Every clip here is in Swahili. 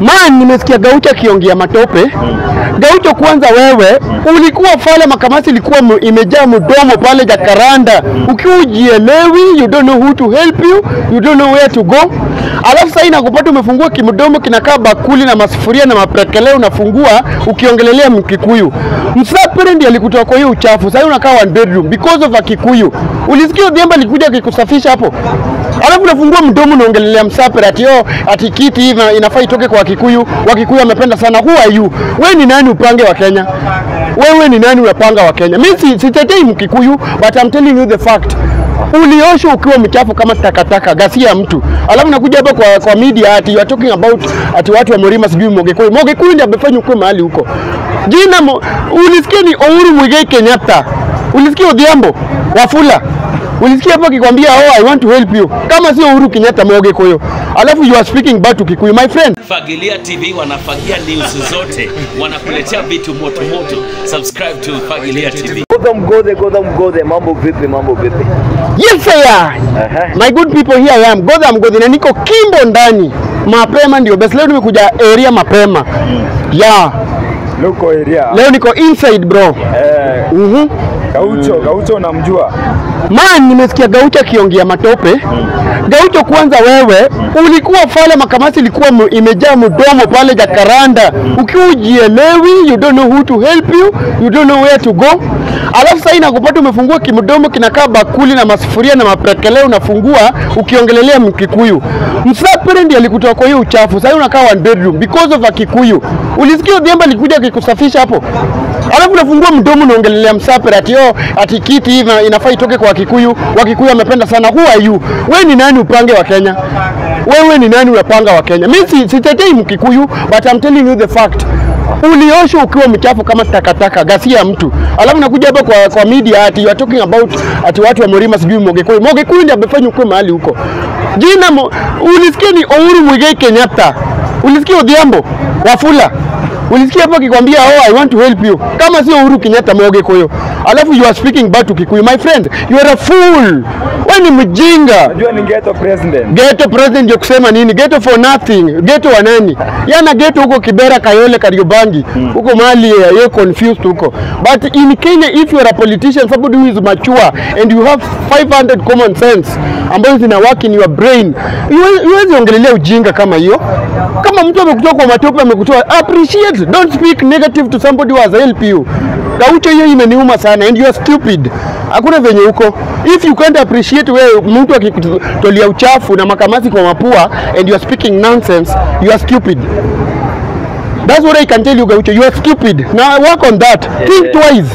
Man, nimesikia Gaucho kiongea matope. Gaucho, kwanza wewe ulikuwa pale makamasi ilikuwa imejaa mdomo pale Jacaranda. Ukiwa ujielewi, you don't know who to help you, you don't know where to go. Alafu sasa inakupata umefungua kimdomo kinakaa bakuli na masufuria na maprekele unafungua ukiongelelea Mkikuyu. Msapere ndiye alikutoa kwa hiyo uchafu. Sasa unakaa one bedroom because of a Kikuyu. Ulisikia Odhiambo alikuja akikusafisha hapo? Alafu unafungua mdomo unaongelelea Msapere ati kiti hivi inafaa itoke kwa Kikuyu. Wakikuyu wamependa sana. Who are you? Wewe ni nani upange wa Kenya? Wewe ni nani unapanga wa Kenya? Mimi sitetei Mkikuyu, but I'm telling you the fact. Uliosho ukiwa mchafu kama takataka, gasia mtu. Alafu nakuja hapa kwa media ati you are talking about ati watu wa Mlima sijui Mogekuyu. Mogekuyu ndiye amefanya uko mahali huko. Ulisikia ni Uhuru Muigai Kenyatta. Ulisikia Odhiambo, Wafula. Ulisikia hapo akikwambia I want to help you. Kama sio Uhuru Kenyatta Mogekuyu. Alafu you are speaking bad to Kikuyu, my friend. Fagilia TV wanafagia news zote. Wanakuletea vitu moto moto. Subscribe to Fagilia TV. Godha mambo vipi? Yes sir. My good people, here I am. Godha na niko Kimbo ndani. Mapema ndio best. Leo nimekuja area mapema. Yeah. Local area. Leo niko inside bro. Gaucho unamjua? Man, nimesikia Gaucho kiongea matope. Gaucho, kwanza wewe ulikuwa pale makamasi ilikuwa imejaa mdomo pale Jacaranda. Ukiwa ujielewi, you don't know who to help you, you don't know where to go. Alafu sasa inakupata umefungua kimdomo kinakaa bakuli na masufuria na maprekele unafungua ukiongelelea Mkikuyu. Msapere ndiye alikutoa kwa hiyo uchafu. Sasa unakaa one bedroom because of a Kikuyu. Ulisikia Odhiambo alikuja akikusafisha hapo? Alafu unafungua mdomo unaongelelea Msapere ati kiti hivi inafaa itoke kwa Kikuyu. Wakikuyu wamependa sana. Who are you? Wewe ni nani upange wa Kenya? Wewe ni nani unapanga wa Kenya? Mimi sitetei Mkikuyu, but I'm telling you the fact. Uliosho ukiwa mchafu kama takataka, gasia mtu. Alafu nakuja hapa kwa media ati you are talking about ati watu wa Mlima sijui Mogekuyu. Mogekuyu ndiye amefanya uko mahali huko. Ulisikia ni Uhuru Muigai Kenyatta. Ulisikia Odhiambo, Wafula. Ulisikia hapo akikwambia I want to help you. Kama sio Uhuru Kenyatta Mogekuyu. Alafu you are speaking bad to Kikuyu, my friend. You are a fool. Wewe ni mjinga. Unajua ni ghetto president. Ghetto president ndio kusema nini? Ghetto for nothing. Ghetto wa nani? Yana ghetto huko Kibera, Kayole, Kariobangi. Huko mahali you confused huko. But in Kenya, if you are a politician, somebody who is mature and you have 500 common sense ambayo zina work in your brain, huwezi ongelelea ujinga kama hiyo. Kama mtu amekutoa kwa matope amekutoa, appreciate. Don't speak negative to somebody who has helped you. Gaucho hiyo imeniuma sana and you are stupid. Hakuna venye huko. If you can't appreciate wewe mtu akikutolia uchafu na makamasi kwa mapua and you are speaking nonsense, you are stupid. That's what I can tell you Gaucho, you are stupid. Now work on that. Think twice.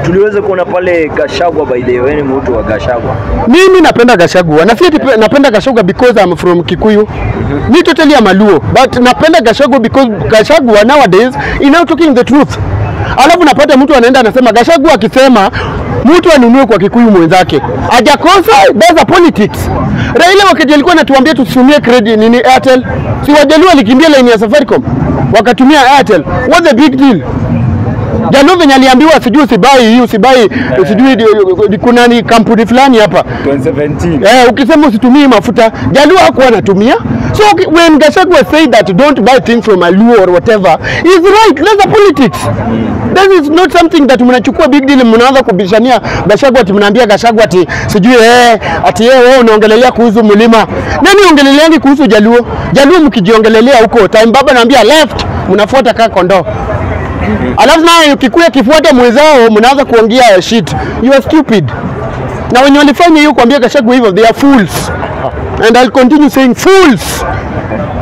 Tuliweza kuona pale Gachagua, by the way, ni mtu wa Gachagua. Mimi napenda Gachagua. Na si napenda Gachagua because I'm from Kikuyu. Me totally am a Luo, but napenda Gachagua because Gachagua nowadays is now talking the truth. Alafu napata mtu anaenda anasema Gachagua akisema mtu anunue kwa Kikuyu mwenzake. Hajakosa, that's a politics. Raila wakati alikuwa anatuambia tusumie credit nini Airtel. Si Wajaluo alikimbia line ya Safaricom wakatumia Airtel. What the big deal? Jaluo venye aliambiwa sijui usibai sijui kuna ni kampuni fulani hapa 2017. Ukisema usitumie mafuta, Jaluo hakuwa anatumia. So when Gachagua said that don't buy things from a Luo or whatever, is right. That's a politics. That is not something that mnachukua big deal mnaanza kubishania Gachagua ati mnaambia Gachagua ati sijui ati wewe unaongelelea kuhusu Mlima. Nani ongeleleani kuhusu Jaluo? Jaluo mkijiongelelea huko time baba naambia left mnafuata kaka kondoo. Alafu naye Kikuyu kifuata mwenzao mnaanza kuongea shit. You are stupid. Na wenye walifanya hiyo kuambia Gachagua hivyo, they are fools. And I'll continue saying fools.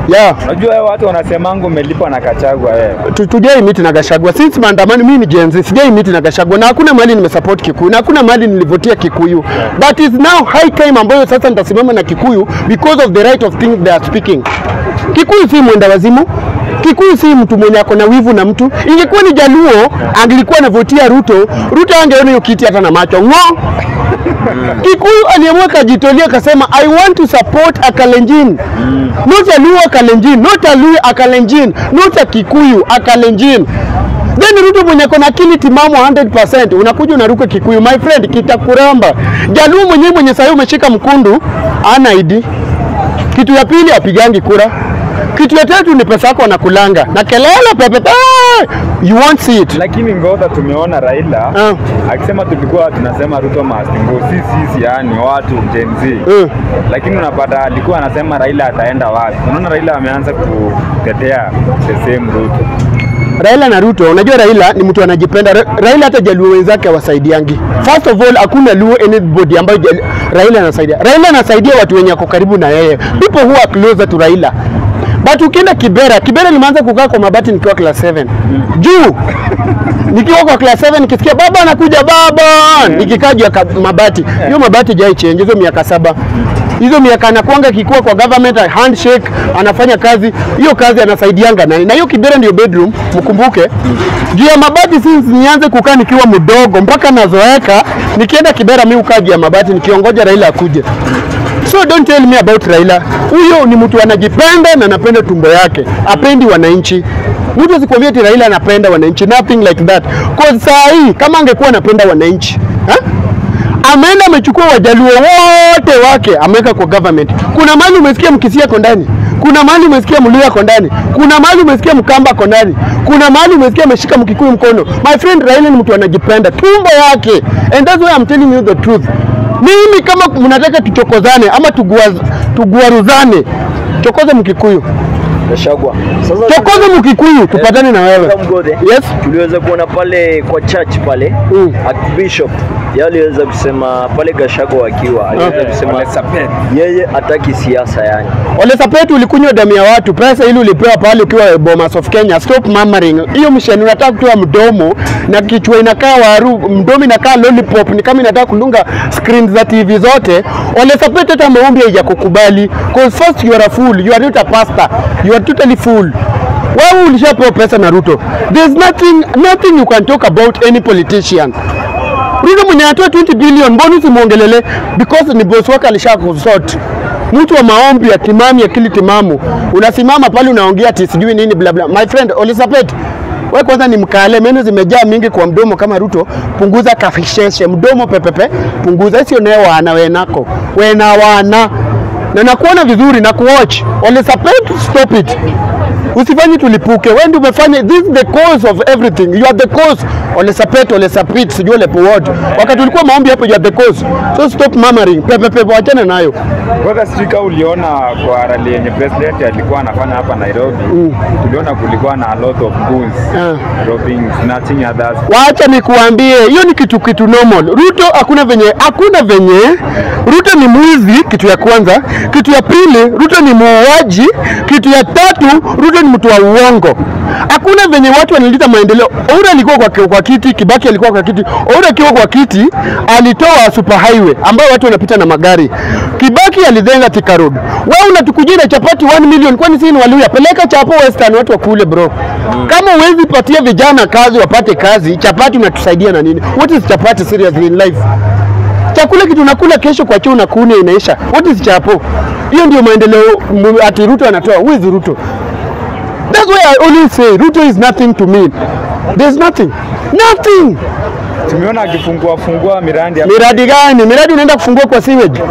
Yeah. Unajua watu wanasemangu umelipa na Gachagua wewe. Tujai meet na Gachagua. Since maandamano mimi ni Gen Z, sijai meet na Gachagua. Na hakuna mahali nimesupport Kikuyu. Na hakuna mahali nilivotia Kikuyu. But it's now high time ambayo sasa nitasimama na Kikuyu because of the right of things they are speaking. Kikuyu si mwenda wazimu. Kikuyu si mtu mwenye ako na wivu na mtu. Ingekuwa ni Jaluo, angelikuwa anavotia Ruto angeona hiyo kiti hata na macho. Ngo. Kikuyu aliamua kajitolea akasema I want to support a Kalenjin. Not a Luo Kalenjin, not a Luo a Kalenjin, not a Kikuyu a Kalenjin. Then Ruto mwenye kona akili timamu 100%, unakuja unaruka Kikuyu, my friend, kitakuramba. Jaluo mwenye sasa umeshika mkundu, ana ID. Kitu ya pili apigangi kura. Kitu ya tatu ni pesa yako wanakulanga na kelele pepe. You won't see it. Lakini ngoja tumeona Raila akisema tulikuwa tunasema Ruto must go. Sisi yani watu Gen Z. Lakini unapata alikuwa anasema Raila ataenda wapi? Unaona Raila ameanza kutetea the same Ruto. Raila na Ruto, unajua Raila ni mtu anajipenda. Raila hata Jaluo wenzake wasaidiangi. First of all, hakuna Luo anybody ambaye Raila anasaidia. Raila anasaidia watu wenye wako karibu na yeye. People who are closer to Raila. But ukienda Kibera nimeanza kukaa kwa mabati nikiwa class 7. Juu nikiwa kwa class 7 nikisikia baba anakuja baba, nikikaa juu ya mabati. Hiyo mabati jai change hizo miaka 7. Hizo miaka anakuanga kikua kwa government, handshake, anafanya kazi. Hiyo kazi anasaidianga nani? Na hiyo Kibera ndio bedroom, mkumbuke. Juu ya mabati since nianze kukaa nikiwa mdogo mpaka nazoeka, nikienda Kibera mimi ukaa juu ya mabati nikiongoja Raila akuje. So don't tell me about Raila. Huyo ni mtu anajipenda na anapenda tumbo yake. Apendi wananchi. Mtu asikwambie ati Raila anapenda wananchi, nothing like that. Kwa saa hii kama angekuwa anapenda wananchi, ameenda amechukua Wajaluo wote wake ameweka kwa government. Kuna mali umesikia Mkisia ako ndani. Kuna mali umesikia Mluya ako ndani. Kuna mali umesikia Mkamba ako ndani. Kuna mali umesikia ameshika Mkikuyu mkono. My friend, Raila ni mtu anajipenda tumbo yake. And that's why I'm telling you the truth. Mimi kama mnataka tuchokozane ama tuguaruzane, chokoza Mkikuyu. Gachagua. Chokoza Mkikuyu tupatane na wewe. Yes, tuliweza kuona pale kwa church pale Archbishop aliweza kusema pale Gachagua akiwa aliweza kusema yeye hataki siasa yani. Ole Sapet ulikunywa damu ya watu, pesa ili ulipewa pale ukiwa Bomas of Kenya. Stop murmuring. Hiyo msheni unataka kutoa mdomo na kichwa inakaa waru, mdomo inakaa lollipop, ni kama inataka kulunga screen za TV zote. Ole Sapet hata maombi hajakukubali. Because first you are a fool, you are not a pastor. You are totally fool. Wewe ulishapewa pesa na Ruto. There's nothing you can talk about any politician. Ruto mwenye anatoa 20 billion bonus muongelele because ni boss wake alishakusort. Mtu wa maombi ya timami akili timamu. Unasimama pale unaongea ati sijui nini bla bla. My friend Ole Sapet, wewe kwanza ni mkale, meno zimejaa mingi kwa mdomo kama Ruto. Punguza kafisheshe mdomo pepepe. Punguza sio naye wana wenako. Wena wana. Na nakuona vizuri na kuwatch. Ole Sapet, stop it. Usifanye tulipuke. Wewe ndio umefanya, this is the cause of everything. You are the cause. Ole Sapet, sijui ole powod. Wakati ulikuwa maombi hapo, you are the cause. So stop murmuring. Pepe wachana nayo. Kwa stika uliona kwa rally yenye president alikuwa anafanya hapa Nairobi. Tuliona kulikuwa na a lot of goons. Robbing, snatching others. Wacha nikuambie, hiyo ni kitu normal. Ruto hakuna venye. Ruto ni mwizi, kitu ya kwanza. Kitu ya pili, Ruto ni muuaji. Kitu ya tatu, Ruto ni mtu wa uongo. Hakuna venye watu wanaleta maendeleo. Oura alikuwa kwa kiti, Kibaki alikuwa kwa kiti. Oura akiwa kwa kiti alitoa super highway ambayo watu wanapita na magari. Kibaki alizenga Thika Road. Wewe unatukujia na chapati 1 million, kwani sisi ni Waluya? Peleka chapo Western watu wakule bro. Kama huwezi patia vijana kazi wapate kazi, chapati unatusaidia na nini? What is chapati seriously in life? Chakula kitu unakula kesho kwa choo unakune inaisha. What is chapo? Hiyo ndio maendeleo ati Ruto anatoa. Who is Ruto? That's why I always say Ruto is nothing to me. There's nothing. Tumeona akifungua miradi. Miradi gani? Miradi unaenda kufungua kwa sewage.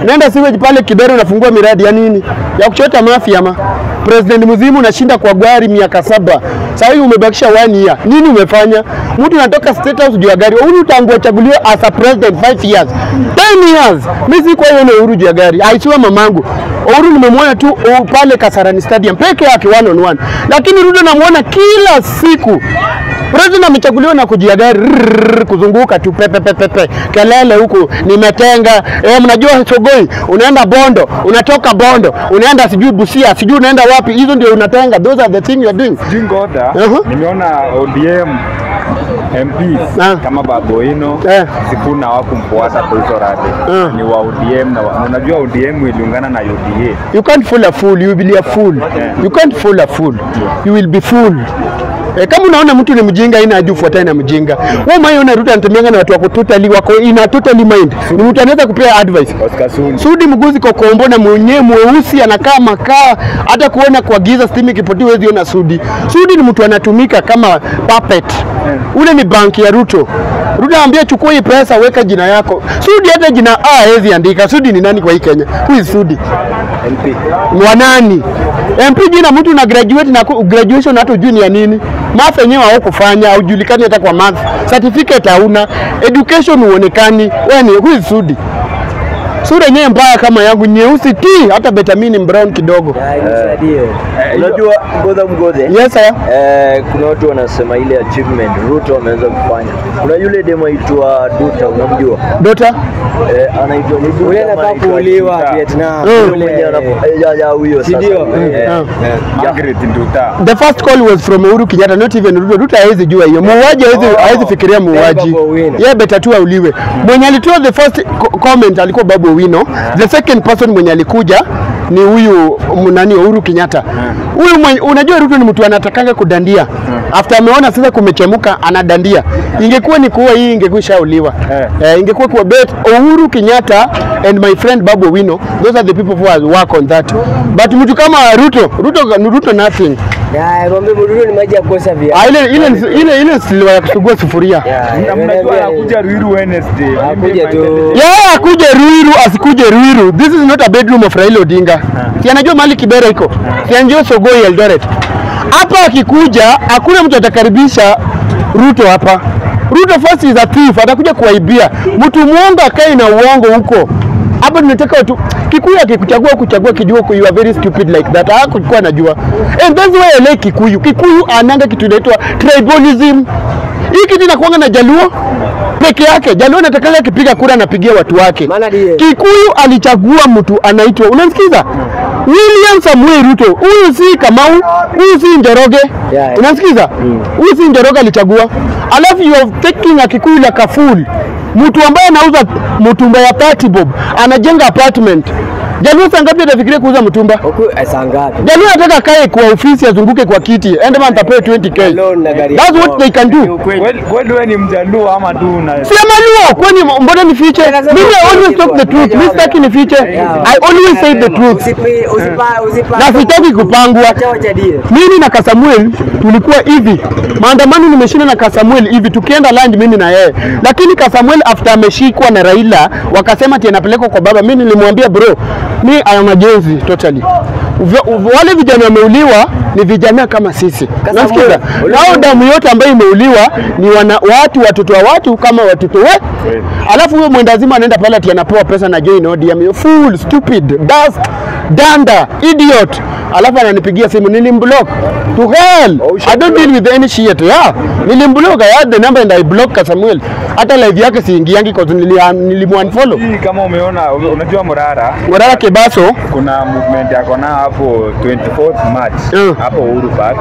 Unaenda sewage pale Kibera unafungua miradi ya nini? Ya kuchota mafia ama? President mzimu unashinda kwa gari miaka 7. Sasa hivi umebakisha 1 year. Nini umefanya? Mtu anatoka State House juu ya gari. Uhuru tangu achaguliwe as a president 5 years. 10 years. Mimi si kwa hiyo Uhuru juu ya gari. Aisiwa mamangu. Uhuru nimemwona tu pale Kasarani Stadium peke yake 1 on 1. Lakini Ruto namuona kila siku. President amechaguliwa na kujia gari kuzunguka tu pepe kelele huku nimetenga. Mnajua Sogoi, unaenda Bondo, unatoka Bondo, unaenda sijui Busia, sijui unaenda wapi, hizo ndio unatenga. Those are the things you are doing. Jingoda, nimeona ODM MPs kama Baboino Sifuna hawakumfuata kwa hizo rade. Ni wa ODM na unajua ODM iliungana na UDA. You can't fool a fool, you will be a fool. You can't fool a fool. You will be fooled. Kama unaona mtu ni mjinga ina ajufu fuatana na mjinga. Wewe umeona Ruto anatembeanga na watu wako totally mind. Ni mtu anaweza kupea advice. Oscar Sudi Mguzi kwa kombo na mwenyewe mweusi anakaa makaa, hata kuona kwa giza steam ikipotea wewe unaona Sudi. Sudi ni mtu anatumika kama puppet. Ule ni banki ya Ruto. Ruto anambia chukua hii pesa weka jina yako. Sudi hata jina hawezi andika. Sudi ni nani kwa hii Kenya? Who is Sudi? MP. Mwanani? MP jina mtu na graduate na graduation hata ujui ni ya nini. Math yenyewe hawakufanya, haujulikani hata kwa math. Certificate hauna, education huonekani. Wewe ni who is Sudi? Sura yenyewe mbaya kama yangu nyeusi ti, hata vitamini brown kidogo. Unajua Mgodhe? Yes sir. Kuna watu wanasema ile achievement Ruto ameweza kufanya. Kuna yule demo aitwa Dota, unamjua? Dota? Anaitwa yule anafaa kuuliwa Vietnam. Ya huyo sasa. Margaret Nduta. The first call was from Uhuru Kenyatta, not even Ruto. Ruto hawezi jua hiyo. Muuaji hawezi fikiria muuaji. Yeye beta tu auliwe. Mwenye alitoa the first comment alikuwa Babu Owino. The second person mwenye alikuja ni huyu nani Uhuru Kenyatta. Huyu unajua Ruto ni mtu anatakanga kudandia. After ameona sasa kumechemuka anadandia. Ingekuwa ni kuwa hii ingekuwa shauliwa. Ingekuwa kwa bet Uhuru Kenyatta and my friend Babu Owino, those are the people who have work on that. But mtu kama Ruto nothing. Ngombe Ruto ni maji ya kukosa vya. Ile siliwa ya kusugua sufuria. Mnajua anakuja Ruiru Wednesday. Akuje Ruiru asikuje Ruiru. This is not a bedroom of Raila Odinga. Si anajua mali Kibera iko. Si anajua Sogoi Eldoret. Hapa akikuja hakuna mtu atakaribisha Ruto hapa. Ruto first is a thief, atakuja kuaibia. Mtu muongo akae na uongo huko. Hapa tunataka watu Kikuyu akikuchagua kijua you are very stupid like that. Hakuchukua najua. And that's why I like Kikuyu. Kikuyu ananga kitu inaitwa tribalism. Hii kitu inakuanga na Jaluo peke yake. Jaluo anatakanga kipiga kura anapigia watu wake. Kikuyu alichagua mtu anaitwa, unasikiza? William Samuel Ruto. Huyu si Kamau, huyu si Njoroge. Unasikiza? Huyu si Njoroge alichagua. Alafu you are taking a Kikuyu like a fool. Mtu ambaye anauza mtumba ya 30 bob, anajenga apartment. Jaluo sangapi atafikiria kuuza mtumba? Sangapi? Jaluo anataka kae kwa ofisi azunguke kwa kiti. Ende man tapewe 20k. That's what they can do. Wewe ni Mjaluo ama tu na si Mjaluo, kwani mbona nifiche? Mimi always talk the truth. Mimi sitaki nifiche. I always say the truth. Na sitaki kupangwa. Mimi na Kasamuel tulikuwa hivi. Maandamano nimeshinda na Kasamuel hivi tukienda lunch mimi na yeye. Lakini Kasamuel after ameshikwa na Raila wakasema ati anapelekwa kwa baba. Mimi nilimwambia bro, me I am against totally. Wale vijana wameuliwa ni vijana kama sisi. Nasikiza. Nao damu yote ambayo imeuliwa ni watoto wa watu kama watoto we. Alafu huyo mwendazima anaenda pale ati anapewa pesa na join ODM. You fool, stupid, dust, danda, idiot. Alafu ananipigia simu nilimblock. To hell. I don't deal with any shit. Yeah. Nilimblock. I had the number and I blocked Samuel. Hata live yake siingiangi kwa nilimunfollow. Hii kama umeona unajua Morara Kebaso kuna movement yako na hapo 24th March hapo Uhuru Park.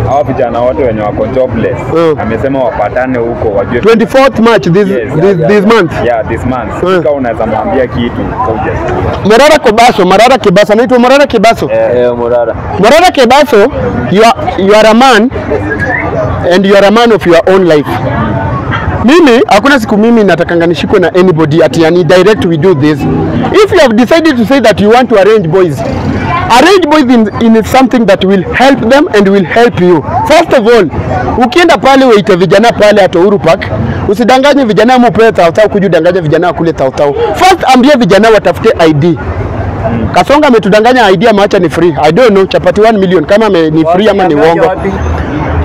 Hao vijana wote wenye wako jobless amesema wapatane huko wajue 24th March this month. Yeah, this month. Kama unaweza mwambia kitu kuja. Morara Kebaso anaitwa Morara Kebaso. Morara Kebaso, you are a man and you are a man of your own life. Mimi hakuna siku mimi natakanga nishikwe na anybody ati yani direct we do this. If you have decided to say that you want to arrange boys in something that will help them and will help you. First of all, ukienda pale waite vijana pale at Uhuru Park, usidanganye vijana mpe tautau kujudanganya vijana kule tautau. First ambia vijana watafute ID. Kasonga ametudanganya ID ameacha ni free. I don't know chapati 1 million kama ni free ama ni uongo.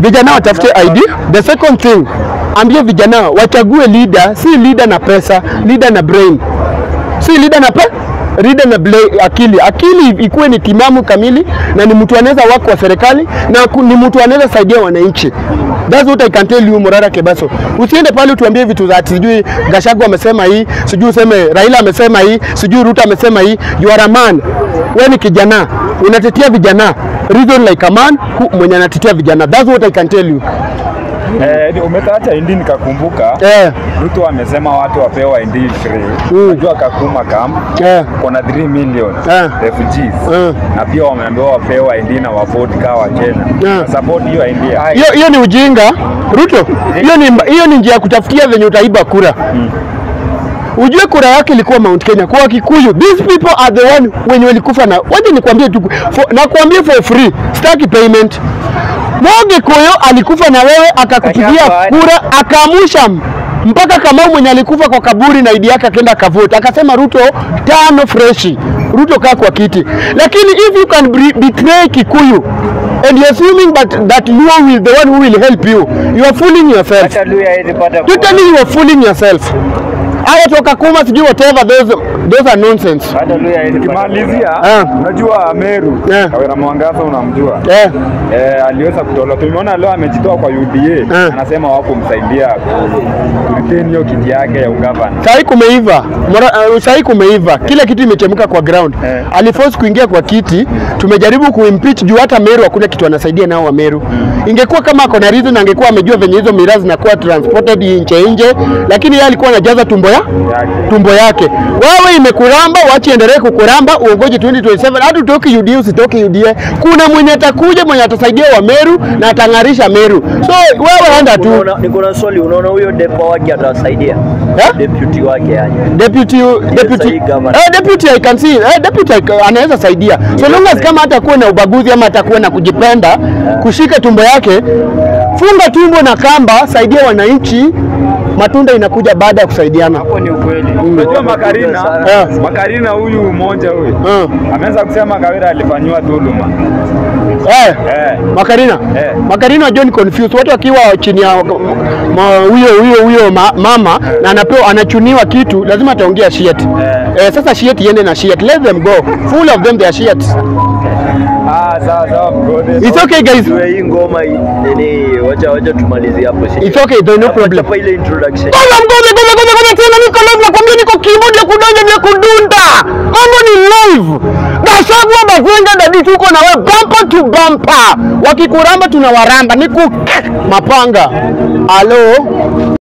Vijana watafute ID. The second thing, ambia vijana wachague leader, si leader na pesa, leader na brain. Si leader na akili. Akili ikuwe ni timamu kamili na ni mtu anaweza wako wa serikali na ni mtu anaweza saidia wananchi. That's what I can tell you Morara Kebaso. Usiende pale utuambie vitu za sijui Gachagua amesema hii, sijui useme Raila amesema hii, sijui Ruto amesema hii. You are a man. Wewe ni kijana. Unatetea vijana. Reason like a man mwenye anatetea vijana. That's what I can tell you. Umetacha Indi nikakumbuka. Ruto amesema watu wapewa Indi free. Unajua Kakuma camp kuna 3 million refugees. Na pia wameambiwa wapewa Indi na wavote wa Kenya. Support hiyo Indi. Hiyo ni ujinga. Ruto, hiyo ni njia ya kutafutia venye utaiba kura. Ujue kura yake ilikuwa Mount Kenya kwa Kikuyu. These people are the one wenye walikufa na waje nikwambie tu na kuambia for free, staki payment. Mwage Koyo alikufa na wewe akakupigia kura akamusha mpaka kama mwenye alikufa kwa kaburi na ID yake akaenda akavote akasema Ruto 5 freshi Ruto kaa kwa kiti. Lakini if you can betray Kikuyu and you're assuming that Luo will the one who will help you, you are fooling yourself. Totally you are fooling yourself. Haya toka kuma sijui whatever those are nonsense. Kimalizia unajua Meru Kawira Mwangaza unamjua? Aliweza kutola. Tumeona leo amejitoa kwa UDA. Anasema wako msaidia kuretain hiyo kiti yake ya ugavana. Sasa kumeiva. Kila kitu imechemka kwa ground. Aliforce kuingia kwa kiti. Tumejaribu kuimpeach juu hata Meru hakuna kitu anasaidia nao wa Meru. Ingekuwa kama ako na reason angekuwa amejua venye hizo mirazi zinakuwa transported nje, lakini yeye alikuwa anajaza tumbo yake. Wewe imekuramba, wacha endelee kukuramba, uongoje 2027. Hata utoki UDA usitoki UDA. Kuna mwenye atakuja mwenye atasaidia wa Meru na atangarisha Meru. So wewe enda tu. Niko na swali, unaona huyo depo wake atasaidia? Deputy wake yani. Deputy I can see. Deputy anaweza saidia. So long as kama hatakuwa na ubaguzi ama atakuwa na kujipenda, kushika tumbo yake, funga tumbo na kamba, saidia wananchi. Matunda inakuja baada ya kusaidiana. Hapo ni ukweli. Unajua Makarina huyu mmoja huyu. Ameanza kusema Kawira alifanywa dhuluma. Makarina unajua ni confused. Watu wakiwa chini ya huyo mama na anapewa anachuniwa kitu, lazima ataongea shit. Sasa shit iende na shit. Let them go. Full of them they are shit. Sawa mgode. It's okay guys. Hii ngoma ni wacha tumalizie hapo. It's okay, there's no problem. Hapa ile introduction. Ngome tena niko live na kwambia niko keyboard ya kudonja ya kudunda. Mambo ni live. Gachagua Mazenga dadi tuko na wewe bumper to bumper. Wakikuramba tunawaramba. Niku mapanga. Hello.